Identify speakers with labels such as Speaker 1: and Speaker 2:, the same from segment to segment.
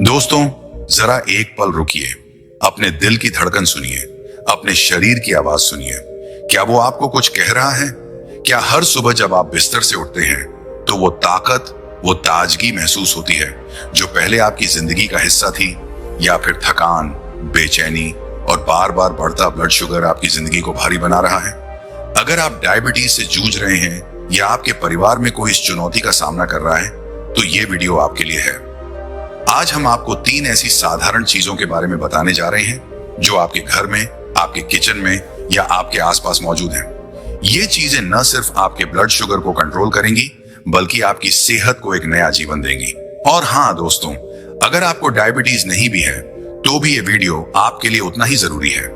Speaker 1: दोस्तों, जरा एक पल रुकिए, अपने दिल की धड़कन सुनिए, अपने शरीर की आवाज सुनिए। क्या वो आपको कुछ कह रहा है? क्या हर सुबह जब आप बिस्तर से उठते हैं तो वो ताकत, वो ताजगी महसूस होती है जो पहले आपकी जिंदगी का हिस्सा थी? या फिर थकान, बेचैनी और बार बार बढ़ता ब्लड शुगर आपकी जिंदगी को भारी बना रहा है? अगर आप डायबिटीज से जूझ रहे हैं या आपके परिवार में कोई इस चुनौती का सामना कर रहा है तो ये वीडियो आपके लिए है। आज हम आपको 3 ऐसी साधारण चीजों के बारे में बताने जा रहे हैं जो आपके घर में, आपके किचन में या आपके आसपास मौजूद हैं। ये चीजें न सिर्फ आपके ब्लड शुगर को कंट्रोल करेंगी बल्कि आपकी सेहत को एक नया जीवन देंगी। और हाँ दोस्तों, अगर आपको डायबिटीज नहीं भी है तो भी ये वीडियो आपके लिए उतना ही जरूरी है,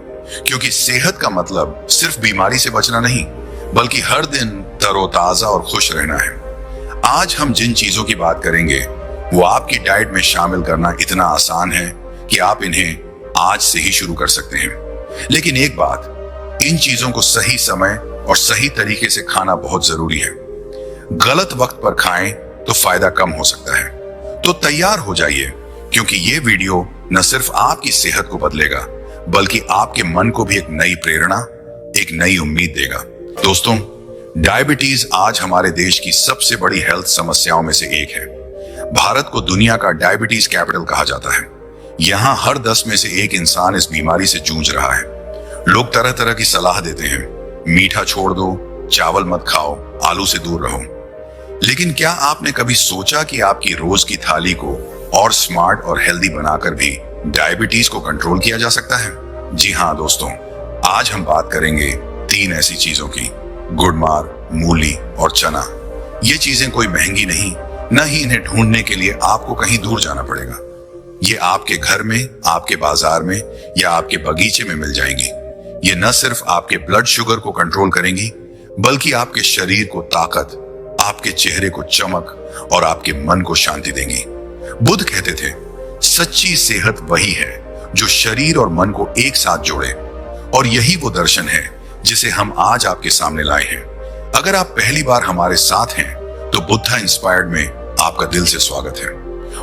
Speaker 1: क्योंकि सेहत का मतलब सिर्फ बीमारी से बचना नहीं बल्कि हर दिन तरोताजा और खुश रहना है। आज हम जिन चीजों की बात करेंगे वो आपकी डाइट में शामिल करना इतना आसान है कि आप इन्हें आज से ही शुरू कर सकते हैं। लेकिन एक बात, इन चीजों को सही समय और सही तरीके से खाना बहुत जरूरी है। गलत वक्त पर खाएं तो फायदा कम हो सकता है। तो तैयार हो जाइए, क्योंकि ये वीडियो न सिर्फ आपकी सेहत को बदलेगा बल्कि आपके मन को भी एक नई प्रेरणा, एक नई उम्मीद देगा। दोस्तों, डायबिटीज आज हमारे देश की सबसे बड़ी हेल्थ समस्याओं में से एक है। भारत को दुनिया का डायबिटीज कैपिटल कहा जाता है। यहाँ हर 10 में से एक इंसान इस बीमारी से जूझ रहा है। लोग तरह तरह की सलाह देते हैं, मीठा छोड़ दो, चावल मत खाओ, आलू से दूर रहो। लेकिन क्या आपने कभी सोचा कि आपकी रोज की थाली को और स्मार्ट और हेल्दी बनाकर भी डायबिटीज को कंट्रोल किया जा सकता है? जी हाँ दोस्तों, आज हम बात करेंगे 3 ऐसी चीजों की। गुड़मार, मूली और चना। ये चीजें कोई महंगी नहीं, न ही इन्हें ढूंढने के लिए आपको कहीं दूर जाना पड़ेगा। ये आपके घर में, आपके बाजार में या आपके बगीचे में मिल जाएंगी। ये न सिर्फ आपके ब्लड शुगर को कंट्रोल करेंगी बल्कि आपके शरीर को ताकत, आपके चेहरे को चमक और आपके मन को शांति देंगी। बुद्ध कहते थे, सच्ची सेहत वही है जो शरीर और मन को एक साथ जोड़े, और यही वो दर्शन है जिसे हम आज आपके सामने लाए हैं। अगर आप पहली बार हमारे साथ हैं तो बुद्धा इंस्पायर्ड में आपका दिल से स्वागत है।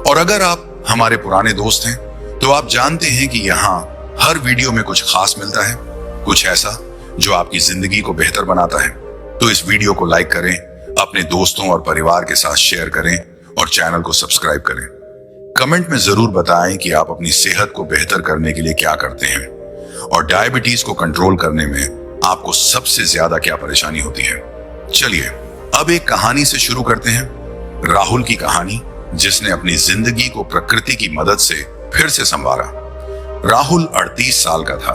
Speaker 1: और अगर आप हमारे पुराने दोस्त हैं तो आप जानते हैं कि यहाँ हर वीडियो में कुछ खास मिलता है, कुछ ऐसा जो आपकी जिंदगी को बेहतर बनाता है। तो इस वीडियो को लाइक करें, अपने दोस्तों और परिवार के साथ शेयर करें और चैनल को सब्सक्राइब करें। कमेंट में जरूर बताएं कि आप अपनी सेहत को बेहतर करने के लिए क्या करते हैं और डायबिटीज को कंट्रोल करने में आपको सबसे ज्यादा क्या परेशानी होती है। चलिए अब एक कहानी से शुरू करते हैं। राहुल की कहानी, जिसने अपनी जिंदगी को प्रकृति की मदद से फिर से संवारा। राहुल 38 साल का था।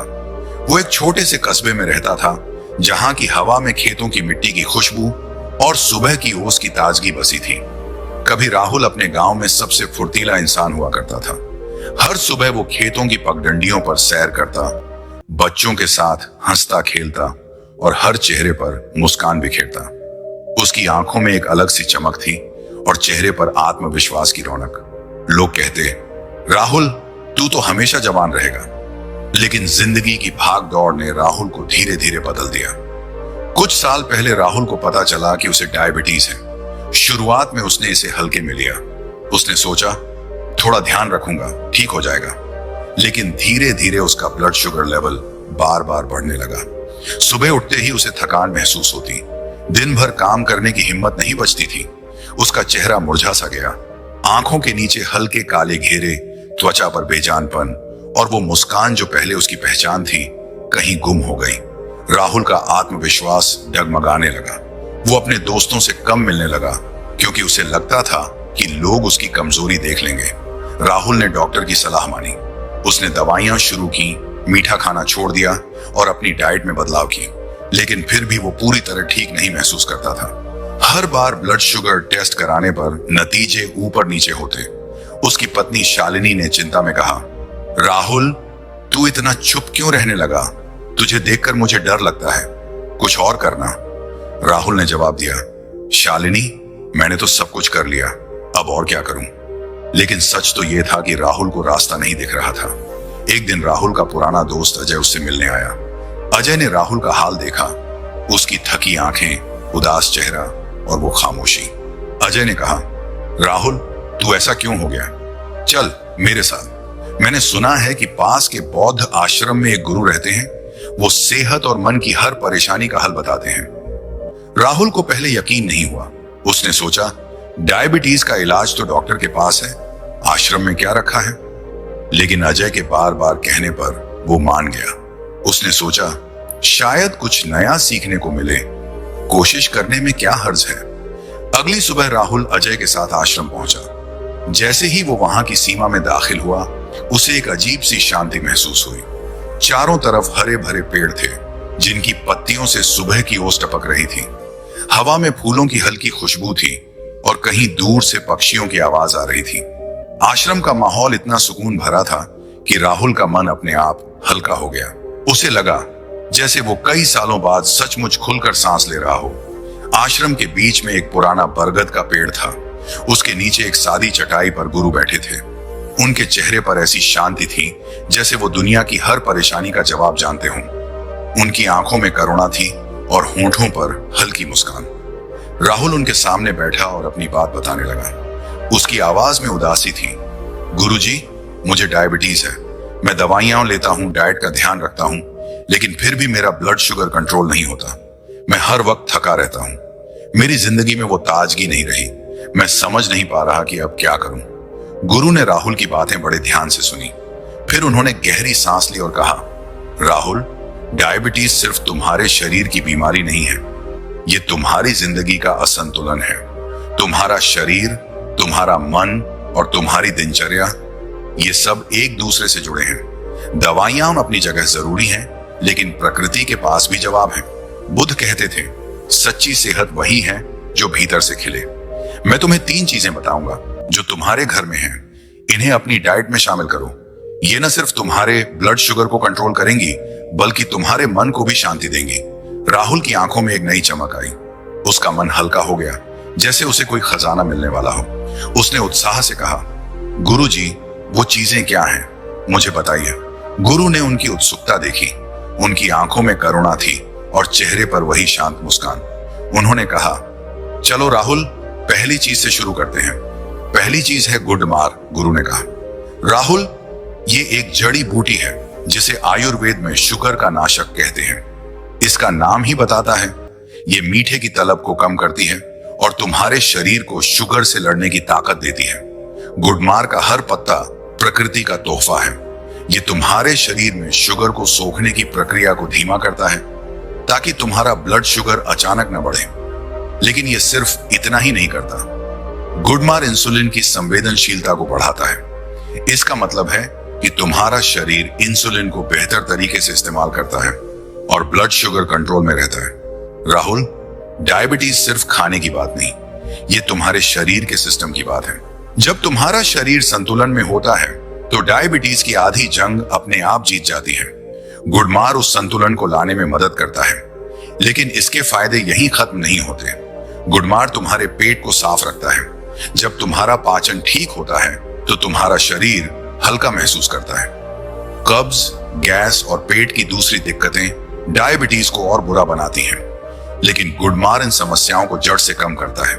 Speaker 1: वो एक छोटे से कस्बे में रहता था जहां की हवा में खेतों की मिट्टी की खुशबू और सुबह की ओस की ताजगी बसी थी। कभी राहुल अपने गांव में सबसे फुर्तीला इंसान हुआ करता था। हर सुबह वो खेतों की पगडंडियों पर सैर करता, बच्चों के साथ हंसता खेलता और हर चेहरे पर मुस्कान बिखेरता। उसकी आंखों में एक अलग सी चमक थी और चेहरे पर आत्मविश्वास की रौनक। लोग कहते, राहुल तू तो हमेशा जवान रहेगा। लेकिन जिंदगी की भाग दौड़ ने राहुल को धीरे धीरे बदल दिया। कुछ साल पहले राहुल को पता चला कि उसे डायबिटीज है। शुरुआत में उसने इसे हल्के में लिया। उसने सोचा, थोड़ा ध्यान रखूंगा, ठीक हो जाएगा। लेकिन धीरे धीरे उसका ब्लड शुगर लेवल बार बार बढ़ने लगा। सुबह उठते ही उसे थकान महसूस होती। दिन भर काम करने की हिम्मत नहीं बचती थी। उसका चेहरा मुरझा सा गया। आंखों के नीचे हल्के काले घेरे, त्वचा पर बेजानपन और वो मुस्कान जो पहले उसकी पहचान थी कहीं गुम हो गई। राहुल का आत्मविश्वास डगमगाने लगा। वो अपने दोस्तों से कम मिलने लगा क्योंकि उसे लगता था कि लोग उसकी कमजोरी देख लेंगे। राहुल ने डॉक्टर की सलाह मानी। उसने दवाइयां शुरू की, मीठा खाना छोड़ दिया और अपनी डाइट में बदलाव की। लेकिन फिर भी वो पूरी तरह ठीक नहीं महसूस करता था। हर बार ब्लड शुगर टेस्ट कराने पर नतीजे ऊपर नीचे होते। उसकी पत्नी शालिनी ने चिंता में कहा, राहुल तू इतना चुप क्यों रहने लगा? तुझे देखकर मुझे डर लगता है, कुछ और करना। राहुल ने जवाब दिया, शालिनी मैंने तो सब कुछ कर लिया, अब और क्या करूं? लेकिन सच तो यह था कि राहुल को रास्ता नहीं दिख रहा था। एक दिन राहुल का पुराना दोस्त अजय उससे मिलने आया। अजय ने राहुल का हाल देखा, उसकी थकी आंखें, उदास चेहरा और वो खामोशी। अजय ने कहा, राहुल तू ऐसा क्यों हो गया? चल मेरे साथ। मैंने सुना है कि पास के बौद्ध आश्रम में एक गुरु रहते हैं, वो सेहत और मन की हर परेशानी का हल बताते हैं। राहुल को पहले यकीन नहीं हुआ। उसने सोचा, डायबिटीज का इलाज तो डॉक्टर के पास है, आश्रम में क्या रखा है। लेकिन अजय के बार बार कहने पर वो मान गया। उसने सोचा, शायद कुछ नया सीखने को मिले, कोशिश करने में क्या हर्ज है। अगली सुबह राहुल अजय के साथ आश्रम पहुंचा। जैसे ही वो वहां की सीमा में दाखिल हुआ, उसे एक अजीब सी शांति महसूस हुई। चारों तरफ हरे भरे पेड़ थे, जिनकी पत्तियों से सुबह की ओस टपक रही थी। हवा में फूलों की हल्की खुशबू थी और कहीं दूर से पक्षियों की आवाज आ रही थी। आश्रम का माहौल इतना सुकून भरा था कि राहुल का मन अपने आप हल्का हो गया। उसे लगा जैसे वो कई सालों बाद सचमुच खुलकर सांस ले रहा हो। आश्रम के बीच में एक पुराना बरगद का पेड़ था। उसके नीचे एक सादी चटाई पर गुरु बैठे थे। उनके चेहरे पर ऐसी शांति थी जैसे वो दुनिया की हर परेशानी का जवाब जानते हों। उनकी आंखों में करुणा थी और होंठों पर हल्की मुस्कान। राहुल उनके सामने बैठा और अपनी बात बताने लगा। उसकी आवाज में उदासी थी। गुरुजी, मुझे डायबिटीज है। मैं दवाइयां लेता हूं, डाइट का ध्यान रखता हूं, लेकिन फिर भी मेरा ब्लड शुगर कंट्रोल नहीं होता। मैं हर वक्त थका रहता हूं। मेरी जिंदगी में वो ताजगी नहीं रही। मैं समझ नहीं पा रहा कि अब क्या करूं। गुरु ने राहुल की बातें बड़े ध्यान से सुनी। फिर उन्होंने गहरी सांस ली और कहा, राहुल, डायबिटीज सिर्फ तुम्हारे शरीर की बीमारी नहीं है, ये तुम्हारी जिंदगी का असंतुलन है। तुम्हारा शरीर, तुम्हारा मन और तुम्हारी दिनचर्या, ये सब एक दूसरे से जुड़े हैं। दवाइयां अपनी जगह जरूरी हैं, लेकिन प्रकृति के पास भी जवाब है। बुद्ध कहते थे, सच्ची सेहत वही है जो भीतर से खिले। मैं तुम्हें 3 चीजें बताऊंगा जो तुम्हारे घर में हैं। इन्हें अपनी डाइट में शामिल करो। ये न सिर्फ तुम्हारे ब्लड शुगर को कंट्रोल करेंगी, बल्कि तुम्हारे मन को भी शांति देंगी। राहुल की आंखों में एक नई चमक आई। उसका मन हल्का हो गया, जैसे उसे कोई खजाना मिलने वाला हो। उसने उत्साह से कहा, गुरुजी, वो चीजें क्या हैं? मुझे बताइए। गुरु ने उनकी उत्सुकता देखी। उनकी आंखों में करुणा थी और चेहरे पर वही शांत मुस्कान। उन्होंने कहा, चलो राहुल, पहली चीज से शुरू करते हैं। पहली चीज है गुडमार। गुरु ने कहा, राहुल, ये एक जड़ी बूटी है जिसे आयुर्वेद में शुगर का नाशक कहते हैं। इसका नाम ही बताता है। ये मीठे की तलब को कम करती है और तुम्हारे शरीर को शुगर से लड़ने की ताकत देती है। गुडमार का हर पत्ता प्रकृति का तोहफा है। ये तुम्हारे शरीर में शुगर को सोखने की प्रक्रिया को धीमा करता है, ताकि तुम्हारा ब्लड शुगर अचानक न बढ़े। लेकिन ये सिर्फ इतना ही नहीं करता। गुडमार इंसुलिन की संवेदनशीलता को बढ़ाता है। इसका मतलब है कि तुम्हारा शरीर इंसुलिन को बेहतर तरीके से इस्तेमाल करता है और ब्लड शुगर कंट्रोल में रहता है। राहुल, डायबिटीज सिर्फ खाने की बात नहीं, ये तुम्हारे शरीर के सिस्टम की बात है। जब तुम्हारा शरीर संतुलन में होता है तो डायबिटीज की आधी जंग अपने आप जीत जाती है। गुडमार उस संतुलन को लाने में मदद करता है। लेकिन इसके फायदे यहीं खत्म नहीं होते। गुडमार तुम्हारे पेट को साफ रखता है। जब तुम्हारा पाचन ठीक होता है तो तुम्हारा शरीर हल्का महसूस करता है। कब्ज, गैस और पेट की दूसरी दिक्कतें डायबिटीज को और बुरा बनाती हैं, लेकिन गुडमार इन समस्याओं को जड़ से कम करता है।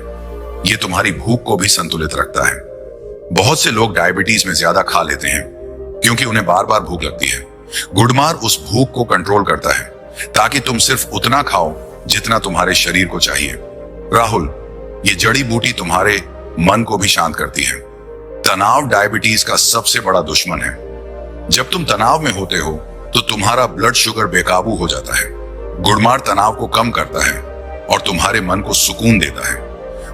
Speaker 1: ये तुम्हारी भूख को भी संतुलित रखता है। बहुत से लोग डायबिटीज में ज्यादा खा लेते हैं क्योंकि उन्हें बार बार भूख लगती है। गुडमार उस भूख को कंट्रोल करता है ताकि तुम सिर्फ उतना खाओ जितना तुम्हारे शरीर को चाहिए। राहुल, ये जड़ी बूटी तुम्हारे मन को भी शांत करती है। तनाव डायबिटीज का सबसे बड़ा दुश्मन है। जब तुम तनाव में होते हो तो तुम्हारा ब्लड शुगर बेकाबू हो जाता है। गुडमार तनाव को कम करता है और तुम्हारे मन को सुकून देता है।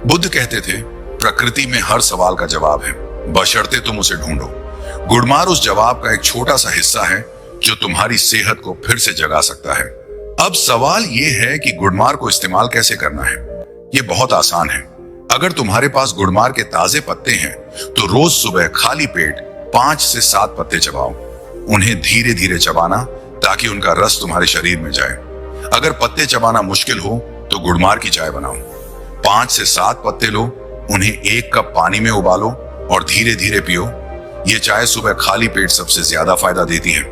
Speaker 1: बुद्ध कहते थे, प्रकृति में हर सवाल का जवाब है, बशर्ते तुम उसे ढूंढो। गुडमार उस जवाब का एक छोटा सा हिस्सा है जो तुम्हारी सेहत को फिर से जगा सकता है। अब सवाल यह है कि गुडमार को इस्तेमाल कैसे करना है। यह बहुत आसान है। अगर तुम्हारे पास गुडमार के ताजे पत्ते हैं तो रोज सुबह खाली पेट 5 से 7 पत्ते चबाओ। उन्हें धीरे धीरे चबाना ताकि उनका रस तुम्हारे शरीर में जाए। अगर पत्ते चबाना मुश्किल हो तो गुडमार की चाय बनाओ। 5 से 7 पत्ते लो, उन्हें 1 कप पानी में उबालो और धीरे धीरे पियो। ये चाय सुबह खाली पेट सबसे ज्यादा फायदा देती है।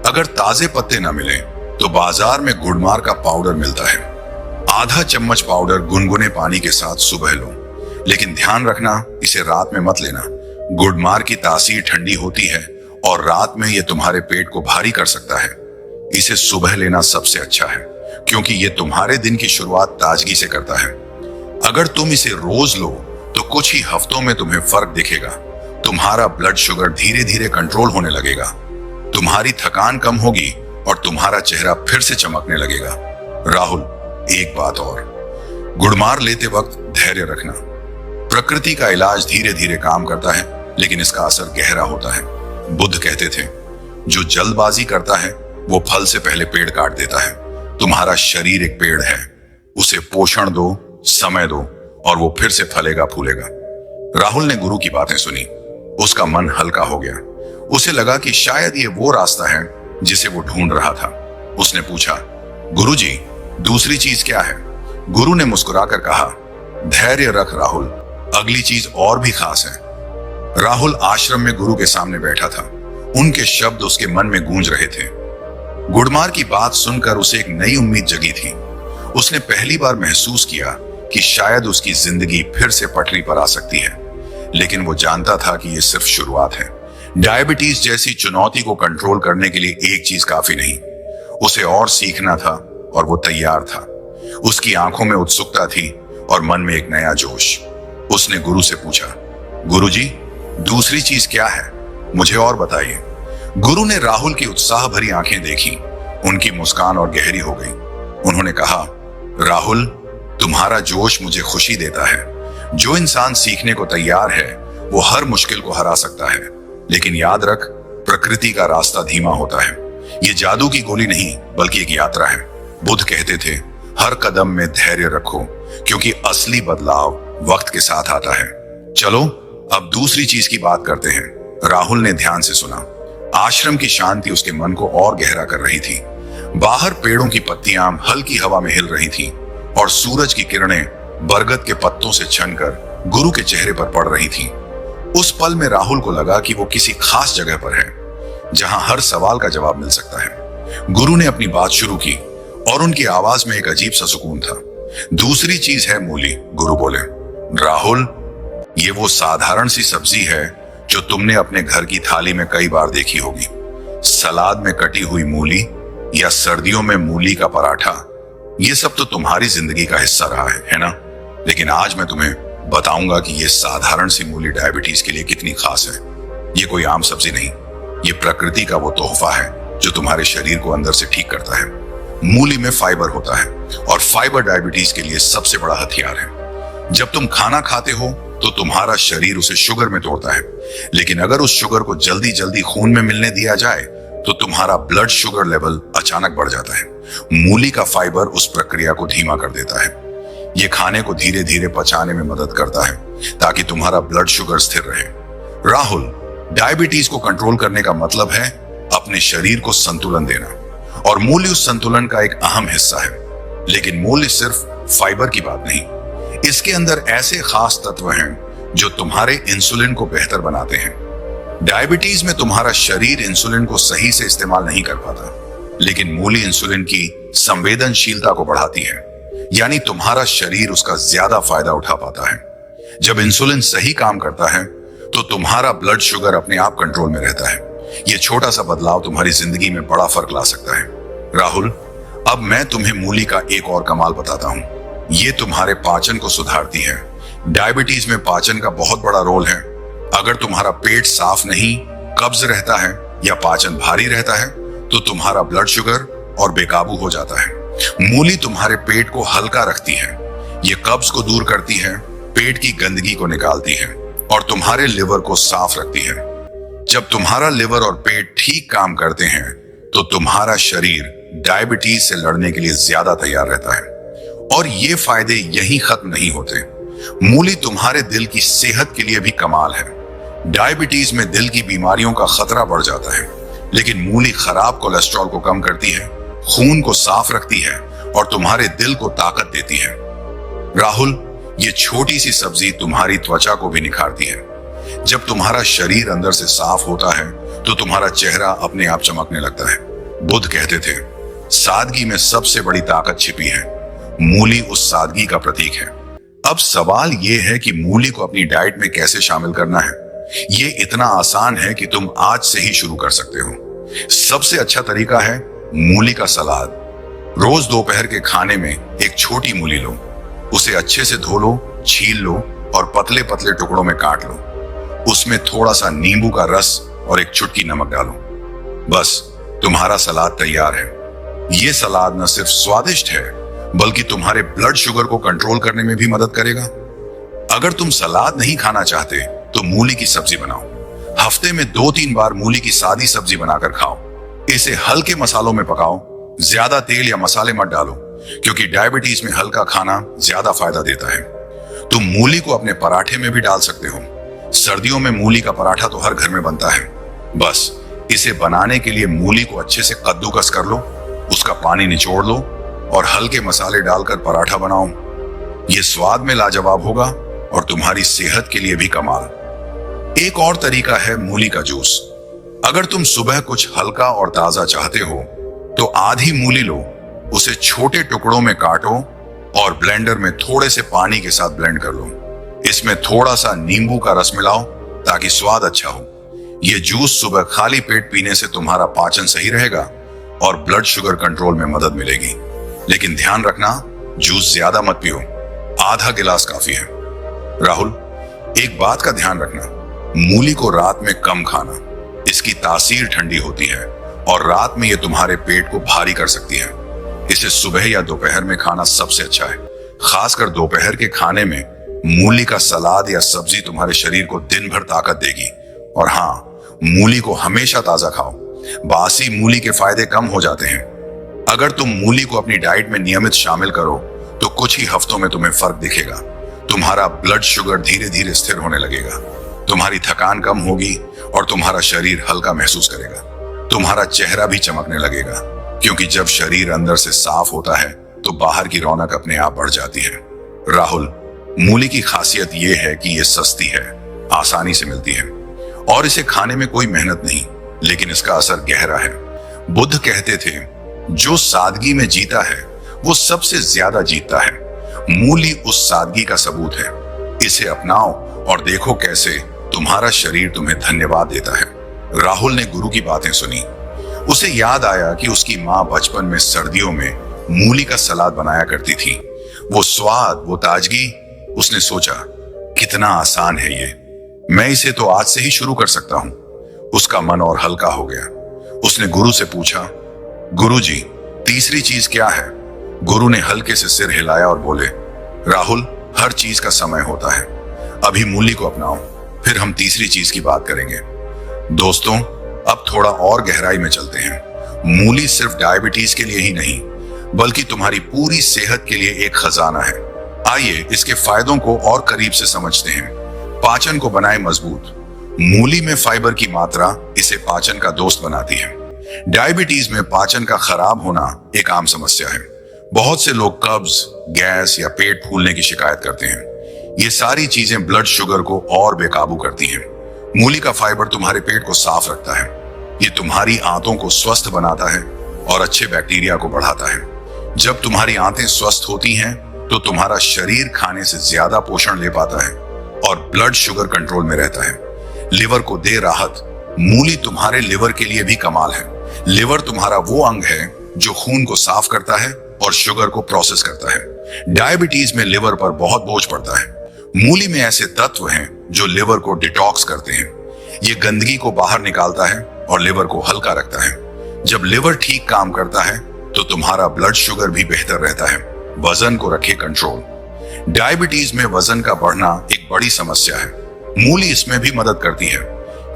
Speaker 1: अगर ताजे पत्ते न मिले तो बाजार में गुडमार का पाउडर मिलता है। आधा चम्मच पाउडर गुनगुने पानी के साथ सुबह लो, लेकिन ध्यान रखना इसे रात में मत लेना, गुड़मार की तासीर ठंडी होती है और रात में यह तुम्हारे पेट को भारी कर सकता है। इसे सुबह लेना सबसे अच्छा है क्योंकि यह तुम्हारे दिन की शुरुआत ताजगी से करता है। अगर तुम इसे रोज लो तो कुछ ही हफ्तों में तुम्हें फर्क दिखेगा। तुम्हारा ब्लड शुगर धीरे धीरे कंट्रोल होने लगेगा, तुम्हारी थकान कम होगी और तुम्हारा चेहरा फिर से चमकने लगेगा। राहुल, एक बात और, गुड़मार लेते वक्त धैर्य रखना। प्रकृति का इलाज धीरे धीरे काम करता है लेकिन इसका असर गहरा होता है। बुद्ध कहते थे, जो जल्दबाजी करता है वो फल से पहले पेड़ काट देता है। तुम्हारा शरीर एक पेड़ है, उसे पोषण दो, समय दो और वो फिर से फलेगा फूलेगा। राहुल ने गुरु की बातें सुनी, उसका मन हल्का हो गया। उसे लगा कि शायद ये वो रास्ता है जिसे वो ढूंढ रहा था। उसने पूछा, गुरुजी, दूसरी चीज क्या है? गुरु ने मुस्कुराकर कहा, धैर्य रख राहुल, अगली चीज और भी खास है। राहुल आश्रम में गुरु के सामने बैठा था, उनके शब्द उसके मन में गूंज रहे थे। गुड़मार की बात सुनकर उसे एक नई उम्मीद जगी थी। उसने पहली बार महसूस किया कि शायद उसकी जिंदगी फिर से पटरी पर आ सकती है, लेकिन वो जानता था कि यह सिर्फ शुरुआत है। डायबिटीज जैसी चुनौती को कंट्रोल करने के लिए एक चीज काफी नहीं, उसे और सीखना था और वो तैयार था। उसकी आंखों में उत्सुकता थी और मन में एक नया जोश। उसने गुरु से पूछा, गुरुजी, दूसरी चीज क्या है? मुझे और बताइए। गुरु ने राहुल की उत्साह भरी आंखें देखी, उनकी मुस्कान और गहरी हो गई। उन्होंने कहा, राहुल, तुम्हारा जोश मुझे खुशी देता है। जो इंसान सीखने को तैयार है वो हर मुश्किल को हरा सकता है, लेकिन याद रख, प्रकृति का रास्ता धीमा होता है। ये जादू की गोली नहीं बल्कि एक यात्रा है। बुद्ध कहते थे, हर कदम में धैर्य रखो क्योंकि असली बदलाव वक्त के साथ आता है। चलो अब दूसरी चीज की बात करते हैं। राहुल ने ध्यान से सुना। आश्रम की शांति उसके मन को और गहरा कर रही थी। बाहर पेड़ों की पत्तियां हल्की हवा में हिल रही थीं और सूरज की किरणें बरगद के पत्तों से छनकर गुरु के चेहरे पर पड़ रही थीं। उस पल में राहुल को लगा कि वो किसी खास जगह पर है जहां हर सवाल का जवाब मिल सकता है। गुरु ने अपनी बात शुरू की और उनकी आवाज में एक अजीब सा सुकून था। दूसरी चीज है मूली। गुरु बोले, राहुल, ये वो साधारण सी सब्जी है जो तुमने अपने घर की थाली में कई बार देखी होगी। सलाद में कटी हुई मूली या सर्दियों में मूली का पराठा, ये सब तो तुम्हारी जिंदगी का हिस्सा रहा है ना? लेकिन आज मैं तुम्हें बताऊंगा कि ये साधारण सी मूली डायबिटीज के लिए कितनी खास है। ये कोई आम सब्जी नहीं, ये प्रकृति का वो तोहफा है जो तुम्हारे शरीर को अंदर से ठीक करता है। मूली में फाइबर होता है और फाइबर डायबिटीज के लिए सबसे बड़ा हथियार है। जब तुम खाना खाते हो तो तुम्हारा शरीर उसे शुगर में तोड़ता है, लेकिन अगर उस शुगर को जल्दी जल्दी खून में मिलने दिया जाए तो तुम्हारा ब्लड शुगर लेवल अचानक बढ़ जाता है। मूली का फाइबर उस प्रक्रिया को धीमा कर देता है। ये खाने को धीरे धीरे पचाने में मदद करता है ताकि तुम्हारा ब्लड शुगर स्थिर रहे। राहुल, डायबिटीज को कंट्रोल करने का मतलब है अपने शरीर को संतुलन देना, और मूली उस संतुलन का एक अहम हिस्सा है। लेकिन मूली सिर्फ फाइबर की बात नहीं, इसके अंदर ऐसे खास तत्व हैं जो तुम्हारे इंसुलिन को बेहतर बनाते हैं। डायबिटीज में तुम्हारा शरीर इंसुलिन को सही से इस्तेमाल नहीं कर पाता, लेकिन मूली इंसुलिन की संवेदनशीलता को बढ़ाती है, यानी तुम्हारा शरीर उसका ज्यादा फायदा उठा पाता है। जब इंसुलिन सही काम करता है तो तुम्हारा ब्लड शुगर अपने आप कंट्रोल में रहता है। यह छोटा सा बदलाव तुम्हारी जिंदगी में बड़ा फर्क ला सकता है। राहुल, अब मैं तुम्हें मूली का एक और कमाल बताता हूं। ये तुम्हारे पाचन को सुधारती है। डायबिटीज में पाचन का बहुत बड़ा रोल है। अगर तुम्हारा पेट साफ नहीं, कब्ज रहता है या पाचन भारी रहता है तो तुम्हारा ब्लड शुगर और बेकाबू हो जाता है। मूली तुम्हारे पेट को हल्का रखती है, ये कब्ज को दूर करती है, पेट की गंदगी को निकालती है और तुम्हारे लिवर को साफ रखती है। जब तुम्हारा लिवर और पेट ठीक काम करते हैं तो तुम्हारा शरीर डायबिटीज से लड़ने के लिए ज्यादा तैयार रहता है। और ये फायदे यहीं खत्म नहीं होते। मूली तुम्हारे दिल की सेहत के लिए भी कमाल है। डायबिटीज में दिल की बीमारियों का खतरा बढ़ जाता है, लेकिन मूली खराब कोलेस्ट्रॉल को कम करती है, खून को साफ रखती है और तुम्हारे दिल को ताकत देती है। राहुल, ये छोटी सी सब्जी तुम्हारी त्वचा को भी निखारती है। जब तुम्हारा शरीर अंदर से साफ होता है तो तुम्हारा चेहरा अपने आप चमकने लगता है। बुद्ध कहते थे, सादगी में सबसे बड़ी ताकत छिपी है। मूली उस सादगी का प्रतीक है। अब सवाल यह है कि मूली को अपनी डाइट में कैसे शामिल करना है। ये इतना आसान है कि तुम आज से ही शुरू कर सकते हो। सबसे अच्छा तरीका है मूली का सलाद। रोज दोपहर के खाने में एक छोटी मूली लो, उसे अच्छे से धो लो, छील लो और पतले पतले टुकड़ों में काट लो। उसमें थोड़ा सा नींबू का रस और एक चुटकी नमक डालो। बस तुम्हारा सलाद तैयार है। ये सलाद न सिर्फ स्वादिष्ट है बल्कि तुम्हारे ब्लड शुगर को कंट्रोल करने में भी मदद करेगा। अगर तुम सलाद नहीं खाना चाहते तो मूली की सब्जी बनाओ। हफ्ते में 2-3 बार मूली की सादी सब्जी बनाकर खाओ। इसे हल्के मसालों में पकाओ, ज्यादा तेल या मसाले मत डालो क्योंकि डायबिटीज में हल्का खाना ज्यादा फायदा देता है। तुम मूली को अपने पराठे में भी डाल सकते हो। सर्दियों में मूली का पराठा तो हर घर में बनता है। बस इसे बनाने के लिए मूली को अच्छे से कद्दूकस कर लो, उसका पानी निचोड़ लो और हल्के मसाले डालकर पराठा बनाओ। यह स्वाद में लाजवाब होगा और तुम्हारी सेहत के लिए भी कमाल। एक और तरीका है मूली का जूस। अगर तुम सुबह कुछ हल्का और ताजा चाहते हो तो आधी मूली लो, उसे छोटे टुकड़ों में काटो और ब्लेंडर में थोड़े से पानी के साथ ब्लेंड कर लो। इसमें थोड़ा सा नींबू का रस मिलाओ ताकि स्वाद अच्छा हो। यह जूस सुबह खाली पेट पीने से तुम्हारा पाचन सही रहेगा और ब्लड शुगर कंट्रोल में मदद मिलेगी। लेकिन ध्यान रखना, जूस ज्यादा मत पियो, आधा गिलास काफी है। राहुल, एक बात का ध्यान रखना, मूली को रात में कम खाना। इसकी तासीर ठंडी होती है और रात में यह तुम्हारे पेट को भारी कर सकती है। इसे सुबह या दोपहर में खाना सबसे अच्छा है। खासकर दोपहर के खाने में मूली का सलाद या सब्जी तुम्हारे शरीर को दिन भर ताकत देगी। और हाँ, मूली को हमेशा ताजा खाओ। बासी मूली के फायदे कम हो जाते हैं। अगर तुम मूली को अपनी डाइट में नियमित शामिल करो तो कुछ ही हफ्तों में तुम्हें फर्क दिखेगा। तुम्हारा ब्लड शुगर धीरे धीरे स्थिर होने लगेगा, तुम्हारी थकान कम होगी और तुम्हारा शरीर हल्का महसूस करेगा। तुम्हारा चेहरा भी चमकने लगेगा क्योंकि जब शरीर अंदर से साफ होता है तो बाहर की रौनक अपने आप बढ़ जाती है। राहुल, मूली की खासियत यह है कि यह सस्ती है, आसानी से मिलती है और इसे खाने में कोई मेहनत नहीं, लेकिन इसका असर गहरा है। बुद्ध कहते थे, जो सादगी में जीता है वो सबसे ज्यादा जीतता है। मूली उस सादगी का सबूत है। इसे अपनाओ और देखो कैसे तुम्हारा शरीर तुम्हें धन्यवाद देता है। राहुल ने गुरु की बातें सुनी। उसे याद आया कि उसकी माँ बचपन में सर्दियों में मूली का सलाद बनाया करती थी। वो स्वाद, वो ताजगी, उसने सोचा कितना आसान है ये, मैं इसे तो आज से ही शुरू कर सकता हूं। उसका मन और हल्का हो गया। उसने गुरु से पूछा, गुरु जी, तीसरी चीज क्या है? गुरु ने हल्के से सिर हिलाया और बोले, राहुल, हर चीज का समय होता है। अभी मूली को अपनाओ, फिर हम तीसरी चीज की बात करेंगे। दोस्तों, अब थोड़ा और गहराई में चलते हैं। मूली सिर्फ डायबिटीज के लिए ही नहीं बल्कि तुम्हारी पूरी सेहत के लिए एक खजाना है। आइए इसके फायदों को और करीब से समझते हैं। पाचन को बनाए मजबूत। मूली में फाइबर की मात्रा इसे पाचन का दोस्त बनाती है। डायबिटीज में पाचन का खराब होना एक आम समस्या है। बहुत से लोग कब्ज, गैस या पेट फूलने की शिकायत करते हैं। ये सारी चीजें ब्लड शुगर को और बेकाबू करती हैं। मूली का फाइबर तुम्हारे पेट को साफ रखता है। ये तुम्हारी आंतों को स्वस्थ बनाता है और अच्छे बैक्टीरिया को बढ़ाता है। जब तुम्हारी आंतें स्वस्थ होती हैं तो तुम्हारा शरीर खाने से ज्यादा पोषण ले पाता है और ब्लड शुगर कंट्रोल में रहता है। लिवर को दे राहत। मूली तुम्हारे लिवर के लिए भी कमाल है। लिवर तुम्हारा वो अंग है जो खून को साफ करता है और शुगर को प्रोसेस करता है। डायबिटीज में लिवर पर बहुत बोझ पड़ता है। मूली में ऐसे तत्व हैं जो लिवर को डिटॉक्स करते हैं। ये गंदगी को बाहर निकालता है और लिवर को हल्का रखता है। जब लिवर ठीक काम करता है तो तुम्हारा ब्लड शुगर भी बेहतर रहता है। वजन को रखे कंट्रोल। डायबिटीज में वजन का बढ़ना एक बड़ी समस्या है। मूली इसमें भी मदद करती है।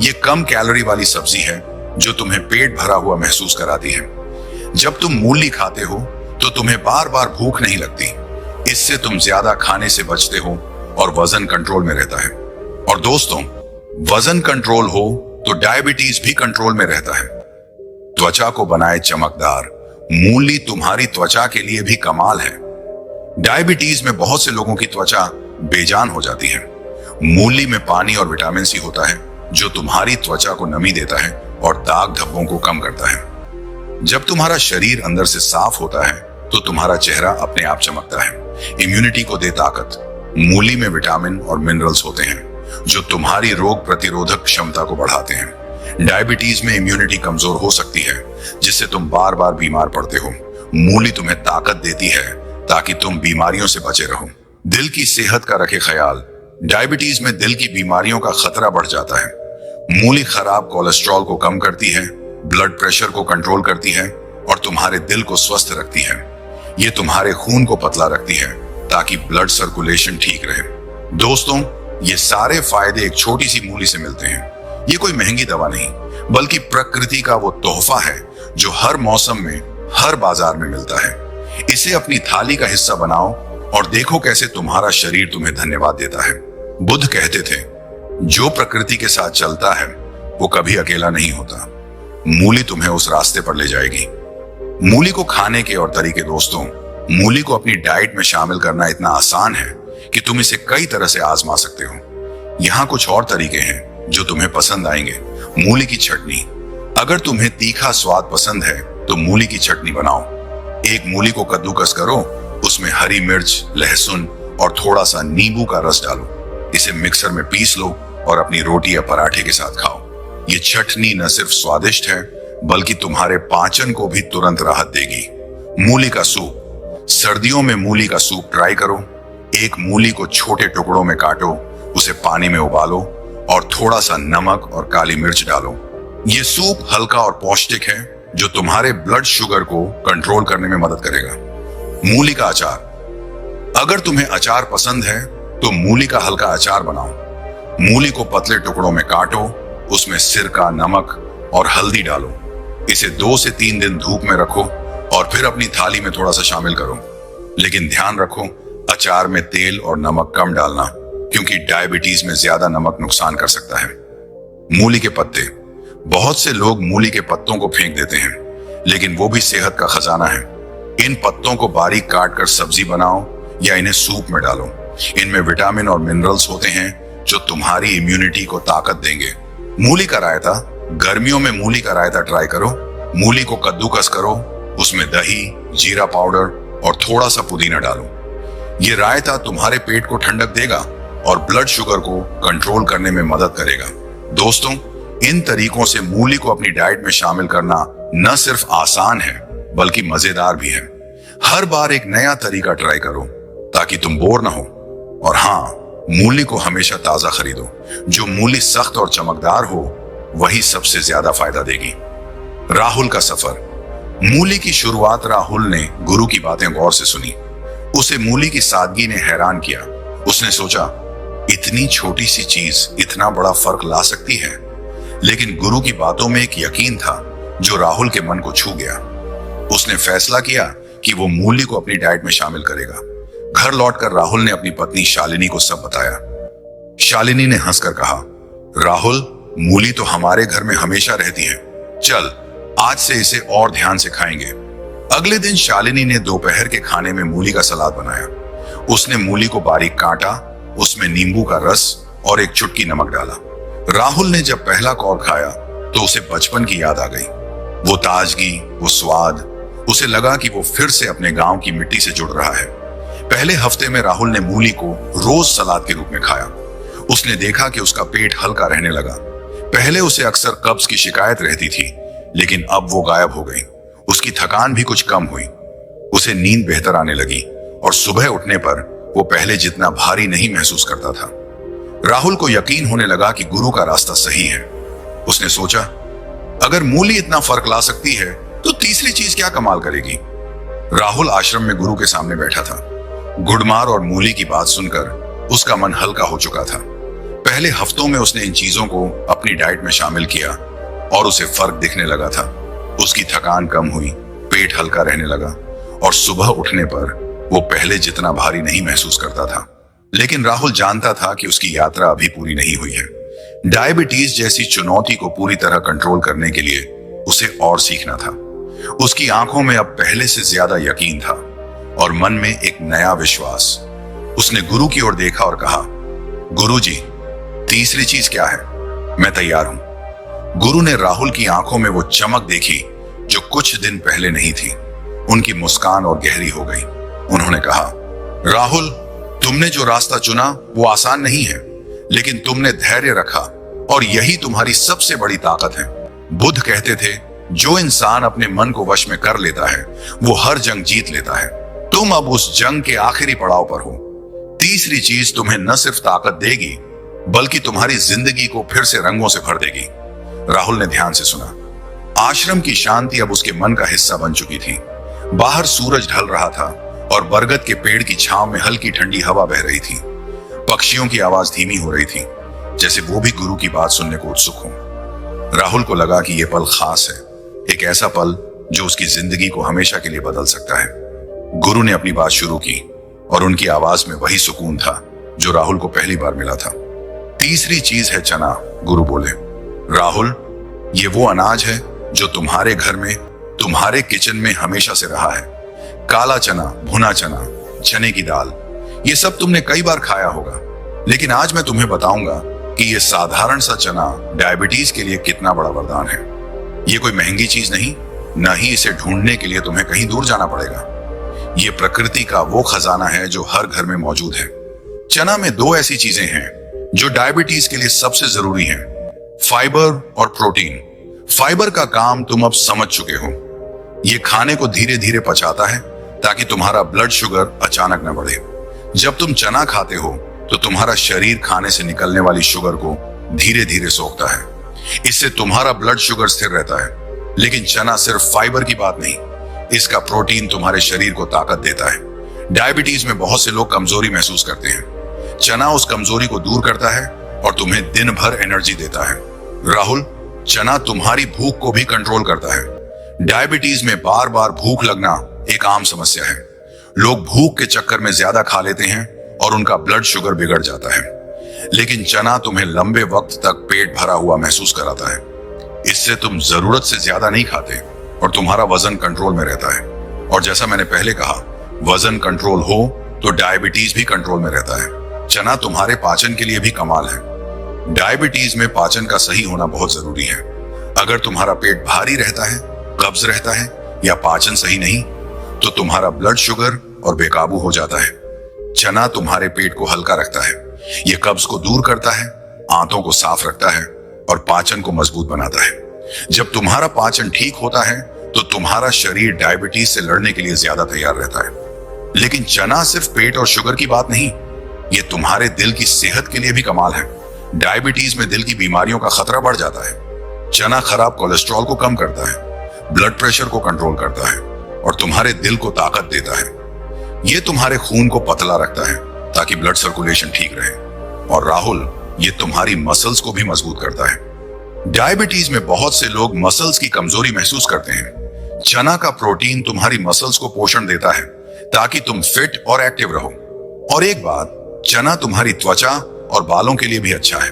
Speaker 1: ये कम कैलोरी वाली सब्जी है जो तुम्हें पेट भरा हुआ महसूस कराती है। जब तुम मूली खाते हो तो तुम्हें बार बार भूख नहीं लगती। इससे तुम ज्यादा खाने से बचते हो और वजन कंट्रोल में रहता है। और दोस्तों, वजन कंट्रोल हो तो डायबिटीज भी कंट्रोल में रहता है। त्वचा को बनाए चमकदार। मूली तुम्हारी त्वचा के लिए भी कमाल है। डायबिटीज में बहुत से लोगों की त्वचा बेजान हो जाती है। मूली में पानी और विटामिन सी होता है जो तुम्हारी त्वचा को नमी देता है और दाग धब्बों को कम करता है। जब तुम्हारा शरीर अंदर से साफ होता है तो तुम्हारा चेहरा अपने आप चमकता है। इम्यूनिटी को दे ताकत। मूली में विटामिन और मिनरल्स होते हैं जो तुम्हारी रोग प्रतिरोधक क्षमता को बढ़ाते हैं। डायबिटीज में इम्यूनिटी कमजोर हो सकती है, जिससे तुम बार बार बीमार पड़ते हो। मूली तुम्हें ताकत देती है ताकि तुम बीमारियों से बचे रहो। दिल की सेहत का रखे ख्याल। डायबिटीज में दिल की बीमारियों का खतरा बढ़ जाता है। मूली खराब कोलेस्ट्रॉल को कम करती है, ब्लड प्रेशर को कंट्रोल करती है और तुम्हारे दिल को स्वस्थ रखती है। ये तुम्हारे खून को पतला रखती है ताकि ब्लड सर्कुलेशन ठीक रहे। दोस्तों, ये सारे फायदे एक छोटी सी मूली से मिलते हैं। ये कोई महंगी दवा नहीं, बल्कि प्रकृति का वो तोहफा है जो हर मौसम में हर बाजार में मिलता है। इसे अपनी थाली का हिस्सा बनाओ और देखो कैसे तुम्हारा शरीर तुम्हें धन्यवाद देता है। बुद्ध कहते थे, जो प्रकृति के साथ चलता है वो कभी अकेला नहीं होता। मूली तुम्हें उस रास्ते पर ले जाएगी। मूली को खाने के और तरीके। दोस्तों, मूली को अपनी डाइट में शामिल करना इतना आसान है कि तुम इसे कई तरह से आजमा सकते हो। यहाँ कुछ और तरीके हैं जो तुम्हें पसंद आएंगे। मूली की चटनी। अगर तुम्हें तीखा स्वाद पसंद है तो मूली की चटनी बनाओ। एक मूली को कद्दूकस करो, उसमें हरी मिर्च, लहसुन और थोड़ा सा नींबू का रस डालो। इसे मिक्सर में पीस लो और अपनी रोटी या पराठे के साथ खाओ। ये चटनी न सिर्फ स्वादिष्ट है, बल्कि तुम्हारे पाचन को भी तुरंत राहत देगी। मूली का सूप। सर्दियों में मूली का सूप ट्राई करो। एक मूली को छोटे टुकड़ों में काटो, उसे पानी में उबालो और थोड़ा सा नमक और काली मिर्च डालो। ये सूप हल्का और पौष्टिक है जो तुम्हारे ब्लड शुगर को कंट्रोल करने में मदद करेगा। मूली का अचार। अगर तुम्हें अचार पसंद है तो मूली का हल्का अचार बनाओ। मूली को पतले टुकड़ों में काटो, उसमें सिरका, नमक और हल्दी डालो। इसे 2 से 3 दिन धूप में रखो और फिर अपनी थाली में थोड़ा सा शामिल करो। लेकिन ध्यान रखो, अचार में तेल और नमक कम डालना, क्योंकि डायबिटीज में ज्यादा नमक नुकसान कर सकता है। मूली के पत्ते। बहुत से लोग मूली के पत्तों को फेंक देते हैं, लेकिन वो भी सेहत का खजाना है। इन पत्तों को बारीक काट कर सब्जी बनाओ या इन्हें सूप में डालो। इनमें विटामिन और मिनरल्स होते हैं जो तुम्हारी इम्यूनिटी को ताकत देंगे। मूली का रायता। गर्मियों में मूली का रायता ट्राई करो। मूली को कद्दूकस करो, उसमें दही, जीरा पाउडर और थोड़ा सा पुदीना डालो। ये रायता तुम्हारे पेट को ठंडक देगा और ब्लड शुगर को कंट्रोल करने में मदद करेगा। दोस्तों, इन तरीकों से मूली को अपनी डाइट में शामिल करना न सिर्फ आसान है, बल्कि मजेदार भी है। हर बार एक नया तरीका ट्राई करो ताकि तुम बोर ना हो। और हाँ, मूली को हमेशा ताजा खरीदो। जो मूली सख्त और चमकदार हो वही सबसे ज्यादा फायदा देगी। राहुल का सफर। मूली की शुरुआत राहुल ने गुरु की बातें गौर से सुनी। उसे मूली की सादगी ने हैरान किया। उसने सोचा, इतनी छोटी सी चीज इतना बड़ा फर्क ला सकती है। लेकिन गुरु की बातों में एक यकीन था जो राहुल के मन को छू गया। उसने फैसला किया कि वो मूली को अपनी डाइट में शामिल करेगा। घर लौटकर राहुल ने अपनी पत्नी शालिनी को सब बताया। शालिनी ने हंसकर कहा, राहुल, मूली तो हमारे घर में हमेशा रहती है। चल, आज से इसे और ध्यान से खाएंगे। अगले दिन शालिनी ने दोपहर के खाने में मूली का सलाद बनाया। उसने मूली को बारीक काटा, उसमें नींबू का रस और एक चुटकी नमक डाला। राहुल ने जब पहला कौर खाया तो उसे बचपन की याद आ गई। वो ताजगी, वो स्वाद। उसे लगा कि वो फिर से अपने गांव की मिट्टी से जुड़ रहा है। पहले हफ्ते में राहुल ने मूली को रोज सलाद के रूप में खाया। उसने देखा कि उसका पेट हल्का रहने लगा। पहले उसे अक्सर कब्ज की शिकायत रहती थी, लेकिन अब वो गायब हो गई। उसकी थकान भी कुछ कम हुई। उसे नींद बेहतर आने लगी और सुबह उठने पर वो पहले जितना भारी नहीं महसूस करता था। राहुल को यकीन होने लगा कि गुरु का रास्ता सही है। उसने सोचा, अगर मूली इतना फर्क ला सकती है तो तीसरी चीज क्या कमाल करेगी। राहुल आश्रम में गुरु के सामने बैठा था। गुड़मार और मूली की बात सुनकर उसका मन हल्का हो चुका था। पहले हफ्तों में उसने इन चीजों को अपनी डाइट में शामिल किया और उसे फर्क दिखने लगा था। उसकी थकान कम हुई, पेट हल्का रहने लगा और सुबह उठने पर वो पहले जितना भारी नहीं महसूस करता था। लेकिन राहुल जानता था कि उसकी यात्रा अभी पूरी नहीं हुई है। डायबिटीज जैसी चुनौती को पूरी तरह कंट्रोल करने के लिए उसे और सीखना था। उसकी आंखों में अब पहले से ज्यादा यकीन था और मन में एक नया विश्वास। उसने गुरु की ओर देखा और कहा, गुरुजी, तीसरी चीज क्या है? मैं तैयार हूं। गुरु ने राहुल की आंखों में वो चमक देखी जो कुछ दिन पहले नहीं थी। उनकी मुस्कान और गहरी हो गई। उन्होंने कहा, राहुल, तुमने जो रास्ता चुना वो आसान नहीं है, लेकिन तुमने धैर्य रखा और यही तुम्हारी सबसे बड़ी ताकत है। बुद्ध कहते थे, जो इंसान अपने मन को वश में कर लेता है वो हर जंग जीत लेता है। तुम अब उस जंग के आखिरी पड़ाव पर हो। तीसरी चीज तुम्हें न सिर्फ ताकत देगी बल्कि तुम्हारी जिंदगी को फिर से रंगों से भर देगी। राहुल ने ध्यान से सुना। आश्रम की शांति अब उसके मन का हिस्सा बन चुकी थी। बाहर सूरज ढल रहा था और बरगद के पेड़ की छांव में हल्की ठंडी हवा बह रही थी। पक्षियों की आवाज धीमी हो रही थी, जैसे वो भी गुरु की बात सुनने को उत्सुक हो। राहुल को लगा कि यह पल खास है, एक ऐसा पल जो उसकी जिंदगी को हमेशा के लिए बदल सकता है। गुरु ने अपनी बात शुरू की और उनकी आवाज में वही सुकून था जो राहुल को पहली बार मिला था। तीसरी चीज है चना, गुरु बोले। राहुल, ये वो अनाज है जो तुम्हारे घर में, तुम्हारे किचन में हमेशा से रहा है। काला चना, भुना चना, चने की दाल, ये सब तुमने कई बार खाया होगा, लेकिन आज मैं तुम्हें बताऊंगा कि ये साधारण सा चना डायबिटीज के लिए कितना बड़ा वरदान है। ये कोई महंगी चीज नहीं, न ही इसे ढूंढने के लिए तुम्हें कहीं दूर जाना पड़ेगा। ये प्रकृति का वो खजाना है जो हर घर में मौजूद है। चना में दो ऐसी चीजें हैं जो डायबिटीज के लिए सबसे जरूरी हैं, फाइबर और प्रोटीन। फाइबर का काम तुम अब समझ चुके हो। ये खाने को धीरे धीरे पचाता है ताकि तुम्हारा ब्लड शुगर अचानक न बढ़े। जब तुम चना खाते हो तो तुम्हारा शरीर खाने से निकलने वाली शुगर को धीरे धीरे सोखता है। इससे तुम्हारा ब्लड शुगर स्थिर रहता है। लेकिन चना सिर्फ फाइबर की बात नहीं, इसका प्रोटीन तुम्हारे शरीर को ताकत देता है। डायबिटीज में बहुत से लोग कमजोरी महसूस करते हैं। चना उस कमजोरी को दूर करता है और तुम्हें दिन भर एनर्जी देता है। राहुल, चना तुम्हारी भूख को भी कंट्रोल करता है। डायबिटीज में बार बार भूख लगना एक आम समस्या है। लोग भूख के चक्कर में ज्यादा खा लेते हैं और उनका ब्लड शुगर बिगड़ जाता है। लेकिन चना तुम्हें लंबे वक्त तक पेट भरा हुआ महसूस कराता है। इससे तुम जरूरत से ज्यादा नहीं खाते और तुम्हारा वजन कंट्रोल में रहता है। और जैसा मैंने पहले कहा, वजन कंट्रोल हो तो डायबिटीज भी कंट्रोल में रहता है। चना तुम्हारे पाचन के लिए भी कमाल है। डायबिटीज में पाचन का सही होना बहुत जरूरी है। अगर तुम्हारा पेट भारी रहता है, कब्ज रहता है या पाचन सही नहीं, तो तुम्हारा ब्लड शुगर और बेकाबू हो जाता है। चना तुम्हारे पेट को हल्का रखता है। ये कब्ज को दूर करता है, आंतों को साफ रखता है और पाचन को मजबूत बनाता है। जब तुम्हारा पाचन ठीक होता है तो तुम्हारा शरीर डायबिटीज से लड़ने के लिए ज्यादा तैयार रहता है। लेकिन चना सिर्फ पेट और शुगर की बात नहीं, ये तुम्हारे दिल की सेहत के लिए भी कमाल है। डायबिटीज में दिल की बीमारियों का खतरा बढ़ जाता है। चना खराब कोलेस्ट्रॉल को कम करता है, ब्लड प्रेशर को कंट्रोल करता है और तुम्हारे दिल को ताकत देता है। ये तुम्हारे खून को पतला रखता है ताकि ब्लड सर्कुलेशन ठीक रहे। और राहुल, ये तुम्हारी मसल्स को भी मजबूत करता है। डायबिटीज में बहुत से लोग मसल्स की कमजोरी महसूस करते हैं। चना का प्रोटीन तुम्हारी मसल्स को पोषण देता है ताकि तुम फिट और एक्टिव रहो। और एक बात, चना तुम्हारी त्वचा और बालों के लिए भी अच्छा है।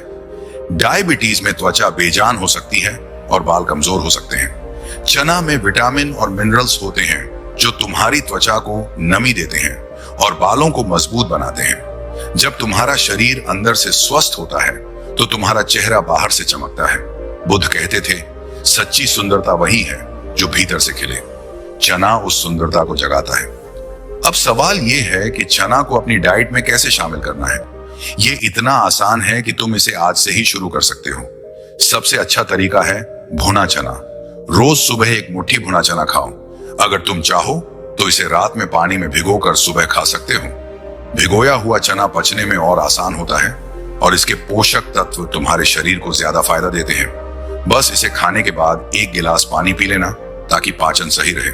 Speaker 1: डायबिटीज में त्वचा बेजान हो सकती है और बाल कमजोर हो सकते हैं। चना में विटामिन और मिनरल्स होते हैं जो तुम्हारी त्वचा को नमी देते हैं और बालों को मजबूत बनाते हैं। जब तुम्हारा शरीर अंदर से स्वस्थ होता है तो तुम्हारा चेहरा बाहर से चमकता है। बुद्ध कहते थे, सच्ची सुंदरता वही है जो भीतर से खिले। चना उस सुंदरता को जगाता है। अब सवाल यह है कि चना को अपनी डाइट में कैसे शामिल करना है। ये इतना आसान है कि तुम इसे आज से ही शुरू कर सकते हो। सबसे अच्छा तरीका है भुना चना। रोज सुबह एक मुट्ठी भुना चना खाओ। अगर तुम चाहो तो इसे रात में पानी में भिगोकर सुबह खा सकते हो। भिगोया हुआ चना पचने में और आसान होता है और इसके पोषक तत्व तुम्हारे शरीर को ज्यादा फायदा देते हैं। बस इसे खाने के बाद एक गिलास पानी पी लेना ताकि पाचन सही रहे।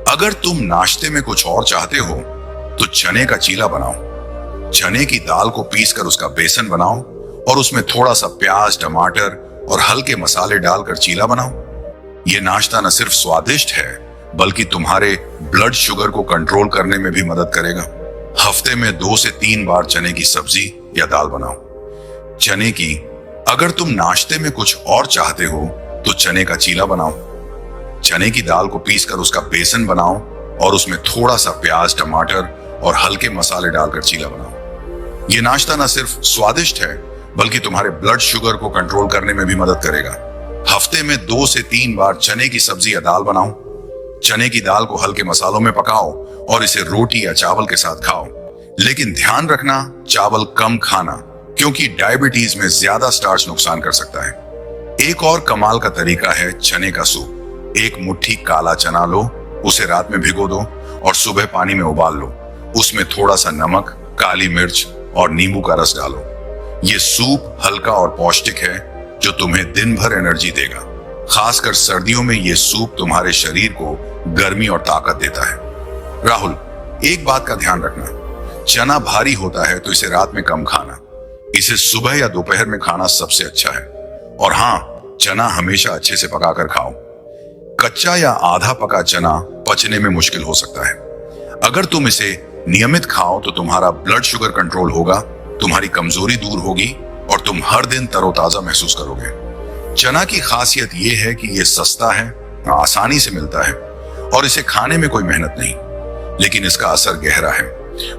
Speaker 1: अगर तुम नाश्ते में कुछ और चाहते हो तो चने का चीला बनाओ। चने की दाल को पीसकर उसका बेसन बनाओ और उसमें थोड़ा सा प्याज, टमाटर और हल्के मसाले डालकर चीला बनाओ। यह नाश्ता न सिर्फ स्वादिष्ट है बल्कि तुम्हारे ब्लड शुगर को कंट्रोल करने में भी मदद करेगा। हफ्ते में 2 से 3 बार चने की सब्जी या दाल बनाओ। चने की, अगर तुम नाश्ते में कुछ और चाहते हो तो चने का चीला बनाओ। चने की दाल को पीसकर उसका बेसन बनाओ और उसमें थोड़ा सा प्याज, टमाटर और हल्के मसाले डालकर चीला बनाओ। यह नाश्ता न सिर्फ स्वादिष्ट है बल्कि तुम्हारे ब्लड शुगर को कंट्रोल करने में भी मदद करेगा। हफ्ते में 2 से 3 बार चने की सब्जी या दाल बनाओ। चने की दाल को हल्के मसालों में पकाओ और इसे रोटी या चावल के साथ खाओ। लेकिन ध्यान रखना, चावल कम खाना क्योंकि डायबिटीज में ज्यादा स्टार्च नुकसान कर सकता है। एक और कमाल का तरीका है चने का सूप। एक मुट्ठी काला चना लो, उसे रात में भिगो दो और सुबह पानी में उबाल लो। उसमें थोड़ा सा नमक, काली मिर्च और नींबू का रस डालो। ये सूप हल्का और पौष्टिक है जो तुम्हें दिन भर एनर्जी देगा। खासकर सर्दियों में ये सूप तुम्हारे शरीर को गर्मी और ताकत देता है। राहुल, एक बात का ध्यान रखना, चना भारी होता है तो इसे रात में कम खाना। इसे सुबह या दोपहर में खाना सबसे अच्छा है। और हाँ, चना हमेशा अच्छे से पकाकर खाओ। कच्चा या आधा पका चना पचने में मुश्किल हो सकता है। अगर तुम इसे नियमित खाओ तो तुम्हारा ब्लड शुगर कंट्रोल होगा, तुम्हारी कमजोरी दूर होगी और तुम हर दिन तरोताजा महसूस करोगे। चना की खासियत यह है कि यह सस्ता है, आसानी से मिलता है और इसे खाने में कोई मेहनत नहीं, लेकिन इसका असर गहरा है।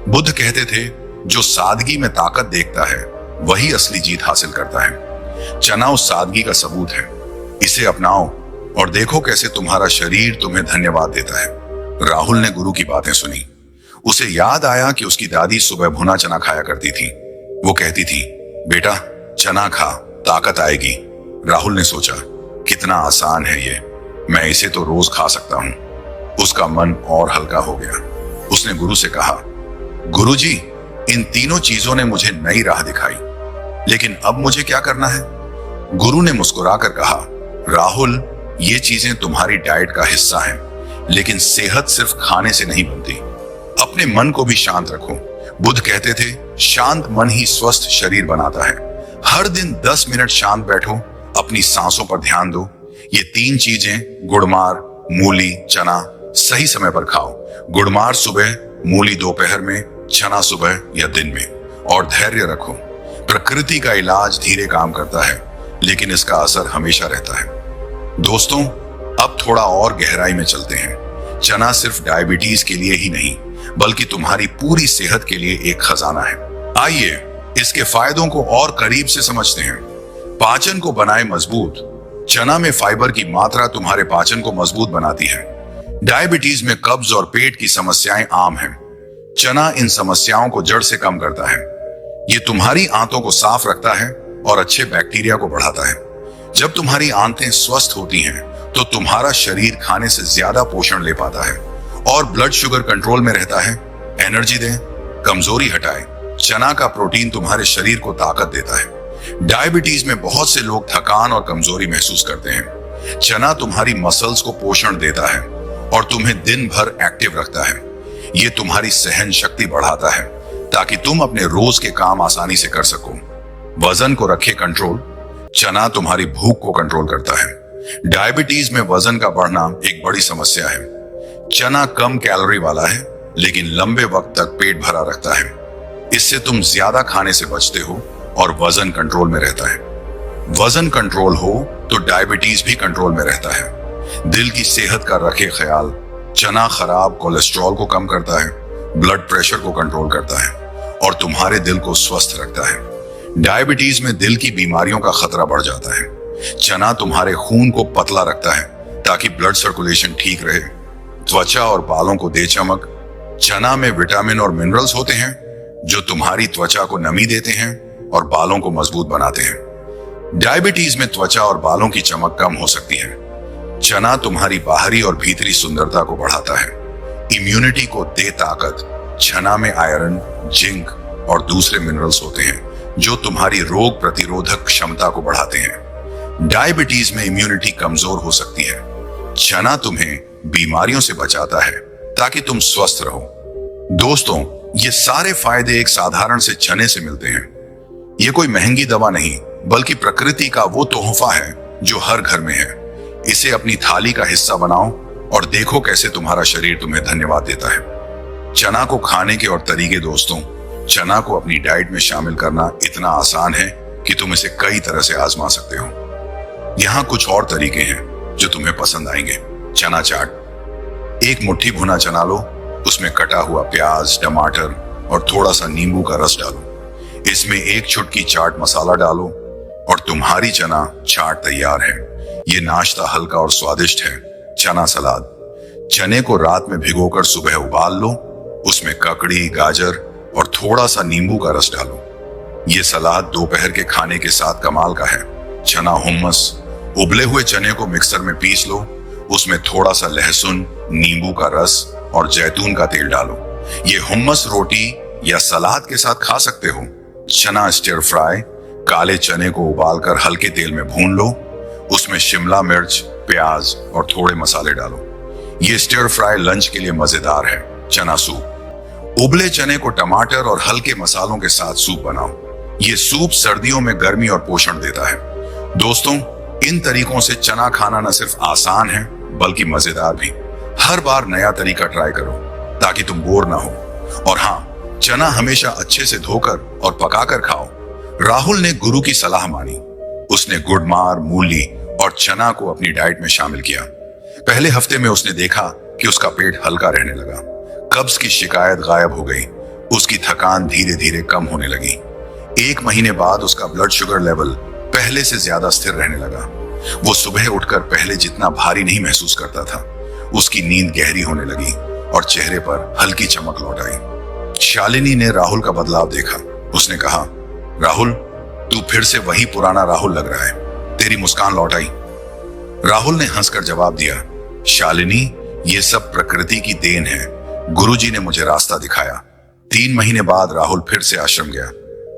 Speaker 1: बुद्ध कहते थे, जो सादगी में ताकत देखता है वही असली जीत हासिल करता है। चना उस सादगी का सबूत है। इसे अपनाओ और देखो कैसे तुम्हारा शरीर तुम्हें धन्यवाद देता है। राहुल ने गुरु की बातें सुनी। उसे याद आया कि उसकी दादी सुबह भुना चना खाया करती थी। वो कहती थी, बेटा चना खा, ताकत आएगी। राहुल ने सोचा, कितना आसान है ये, मैं इसे तो रोज खा सकता हूं। उसका मन और हल्का हो गया। उसने गुरु से कहा, गुरुजी, इन तीनों चीजों ने मुझे नई राह दिखाई, लेकिन अब मुझे क्या करना है? गुरु ने मुस्कुराकर कहा, राहुल, ये चीजें तुम्हारी डाइट का हिस्सा हैं, लेकिन सेहत सिर्फ खाने से नहीं बनती। अपने मन को भी शांत रखो। बुद्ध कहते थे, शांत मन ही स्वस्थ शरीर बनाता है। हर दिन 10 मिनट शांत बैठो, अपनी सांसों पर ध्यान दो। ये 3 चीजें, गुड़मार, मूली, चना, सही समय पर खाओ। गुड़मार सुबह, मूली दोपहर में, चना सुबह या दिन में। और धैर्य रखो। प्रकृति का इलाज धीरे काम करता है, लेकिन इसका असर हमेशा रहता है। दोस्तों, अब थोड़ा और गहराई में चलते हैं। चना सिर्फ डायबिटीज के लिए ही नहीं, बल्कि तुम्हारी पूरी सेहत के लिए एक खजाना है। आइए इसके फायदों को और करीब से समझते हैं। पाचन को बनाए मजबूत। चना में फाइबर की मात्रा तुम्हारे पाचन को मजबूत बनाती है। डायबिटीज में कब्ज और पेट की समस्याएं आम हैं। चना इन समस्याओं को जड़ से कम करता है। ये तुम्हारी आंतों को साफ रखता है और अच्छे बैक्टीरिया को बढ़ाता है। जब तुम्हारी आंतें स्वस्थ होती हैं, तो तुम्हारा शरीर खाने से ज्यादा पोषण ले पाता है और ब्लड शुगर कंट्रोल में रहता है। एनर्जी दे, कमजोरी हटाए। चना का प्रोटीन तुम्हारे शरीर को ताकत देता है। डायबिटीज में बहुत से लोग थकान और कमजोरी महसूस करते हैं। चना तुम्हारी मसल्स को पोषण देता है और तुम्हें दिन भर एक्टिव रखता है। ये तुम्हारी सहन शक्ति बढ़ाता है ताकि तुम अपने रोज के काम आसानी से कर सको। वजन को रखे कंट्रोल। चना तुम्हारी भूख को कंट्रोल करता है। डायबिटीज में वजन का बढ़ना एक बड़ी समस्या है। चना कम कैलोरी वाला है, लेकिन लंबे वक्त तक पेट भरा रखता है। इससे तुम ज्यादा खाने से बचते हो और वजन कंट्रोल में रहता है। वजन कंट्रोल हो तो डायबिटीज भी कंट्रोल में रहता है। दिल की सेहत का रखे ख्याल। चना खराब कोलेस्ट्रॉल को कम करता है, ब्लड प्रेशर को कंट्रोल करता है और तुम्हारे दिल को स्वस्थ रखता है। डायबिटीज में दिल की बीमारियों का खतरा बढ़ जाता है। चना तुम्हारे खून को पतला रखता है ताकि ब्लड सर्कुलेशन ठीक रहे। त्वचा और बालों को दे चमक। चना में विटामिन और मिनरल्स होते हैं जो तुम्हारी त्वचा को नमी देते हैं और बालों को मजबूत बनाते हैं। डायबिटीज में त्वचा और बालों की चमक कम हो सकती है। चना तुम्हारी बाहरी और भीतरी सुंदरता को बढ़ाता है। इम्यूनिटी को दे ताकत। चना में आयरन, जिंक और दूसरे मिनरल्स होते हैं जो तुम्हारी रोग प्रतिरोधक क्षमता को बढ़ाते हैं। डायबिटीज में इम्यूनिटी कमजोर हो सकती है। चना तुम्हें बीमारियों से बचाता है ताकि तुम स्वस्थ रहो। दोस्तों, ये सारे फायदे एक साधारण से चने से मिलते हैं। ये कोई महंगी दवा नहीं, बल्कि प्रकृति का वो तोहफा है जो हर घर में है। इसे अपनी थाली का हिस्सा बनाओ और देखो कैसे तुम्हारा शरीर तुम्हें धन्यवाद देता है। चना को खाने के और तरीके। दोस्तों, चना को अपनी डाइट में शामिल करना इतना आसान है कि तुम इसे कई तरह से आजमा सकते हो। यहाँ कुछ और तरीके हैं जो तुम्हें पसंद आएंगे। चना चाट। एक मुट्ठी भुना चना लो, उसमें कटा हुआ प्याज, टमाटर और थोड़ा सा नींबू का रस डालो। इसमें 1 चुटकी चाट मसाला डालो और तुम्हारी चना चाट तैयार है। ये नाश्ता हल्का और स्वादिष्ट है। चना सलाद। चने को रात में भिगोकर सुबह उबाल लो, उसमें ककड़ी, गाजर और थोड़ा सा नींबू का रस डालो। ये सलाद दोपहर के खाने के साथ कमाल का है। चना हुम्मस, उबले हुए चने को मिक्सर में पीस लो, उसमें थोड़ा सा लहसुन, नींबू का रस और जैतून का तेल डालो। ये हुम्मस रोटी या सलाद के साथ खा सकते हो। चना स्टिर फ्राई, काले चने को उबालकर हल्के तेल में भून लो, उसमें शिमला मिर्च, प्याज और थोड़े मसाले डालो। ये स्टिर फ्राई लंच के लिए मजेदार है। चना सूप, उबले चने को टमाटर और हल्के मसालों के साथ सूप बनाओ। ये सूप सर्दियों में गर्मी और पोषण देता है। दोस्तों, इन तरीकों से चना खाना न सिर्फ आसान है बल्कि मजेदार भी। हर बार नया तरीका ट्राई करो ताकि तुम बोर ना हो। और हाँ, चना हमेशा अच्छे से धोकर और पकाकर खाओ। राहुल ने गुरु की सलाह मानी। उसने गुड़मार, मूली और चना को अपनी डाइट में शामिल किया। पहले हफ्ते में उसने देखा कि उसका पेट हल्का रहने लगा, कब्ज की शिकायत गायब हो गई, उसकी थकान धीरे धीरे कम होने लगी। 1 महीने बाद उसका ब्लड शुगर लेवल पहले से ज्यादा स्थिर रहने लगा। वो सुबह उठकर पहले जितना भारी नहीं महसूस करता था। उसकी नींद गहरी होने लगी और चेहरे पर हल्की चमक लौट आई। शालिनी ने राहुल का बदलाव देखा। उसने कहा, राहुल, तू फिर से वही पुराना राहुल लग रहा है। तेरी मुस्कान लौट आई। राहुल ने हंसकर जवाब दिया, शालिनी, ये सब प्रकृति की देन है। गुरुजी ने मुझे रास्ता दिखाया। 3 महीने बाद राहुल फिर से आश्रम गया।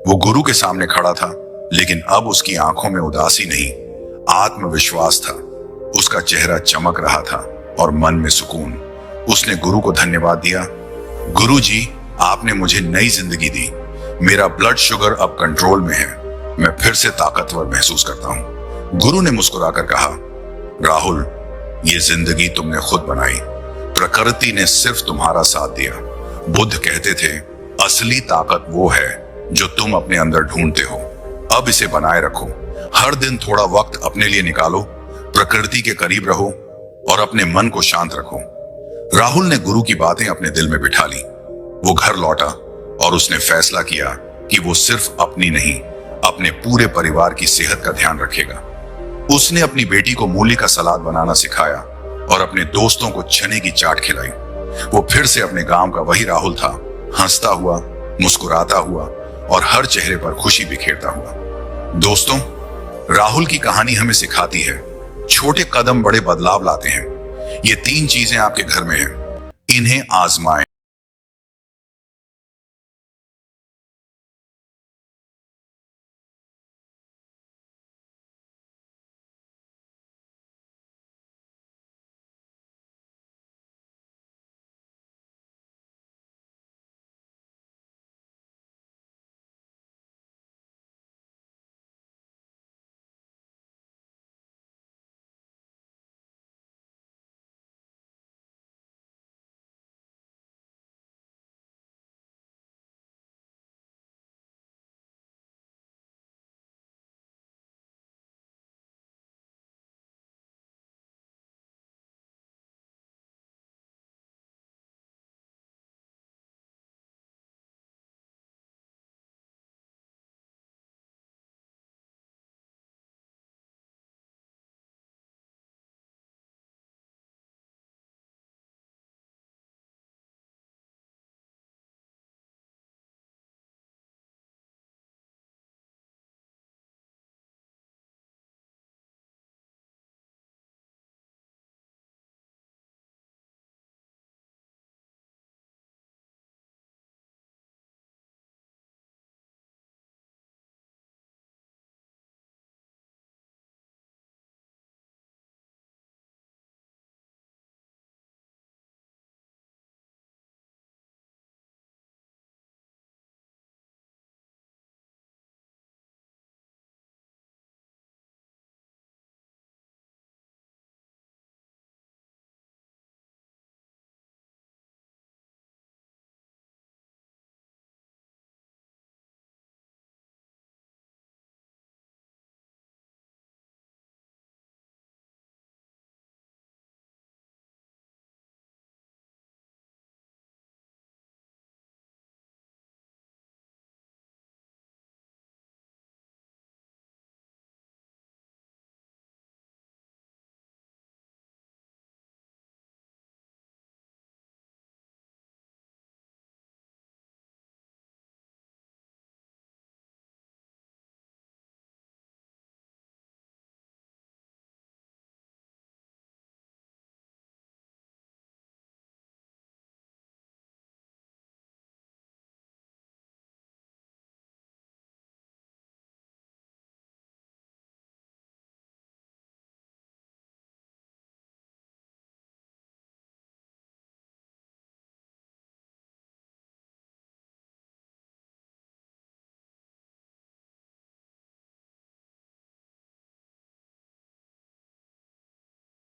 Speaker 1: वो गुरु के सामने खड़ा था, लेकिन अब उसकी आंखों में उदासी नहीं, आत्मविश्वास था। उसका चेहरा चमक रहा था और मन में सुकून। उसने गुरु को धन्यवाद दिया। गुरुजी, आपने मुझे नई जिंदगी दी। मेरा ब्लड शुगर अब कंट्रोल में है। मैं फिर से ताकतवर महसूस करता हूं। गुरु ने मुस्कुराकर कहा, राहुल, ये जिंदगी तुमने खुद बनाई। प्रकृति ने सिर्फ तुम्हारा साथ दिया। बुद्ध कहते थे, असली ताकत वो है जो तुम अपने अंदर ढूंढते हो। अब इसे बनाए रखो। हर दिन थोड़ा वक्त अपने लिए निकालो, प्रकृति के करीब रहो और अपने मन को शांत रखो। राहुल ने गुरु की बातें अपने दिल में बिठा ली। वो घर लौटा और उसने फैसला किया कि वो सिर्फ अपनी नहीं, अपने पूरे परिवार की सेहत का ध्यान रखेगा। उसने अपनी बेटी को मूली का सलाद बनाना सिखाया और अपने दोस्तों को चने की चाट खिलाई। वो फिर से अपने गांव का वही राहुल था, हंसता हुआ, मुस्कुराता हुआ और हर चेहरे पर खुशी बिखेरता हुआ। दोस्तों, राहुल की कहानी हमें सिखाती है, छोटे कदम बड़े बदलाव लाते हैं। ये 3 चीजें आपके घर में हैं, इन्हें आजमाएं।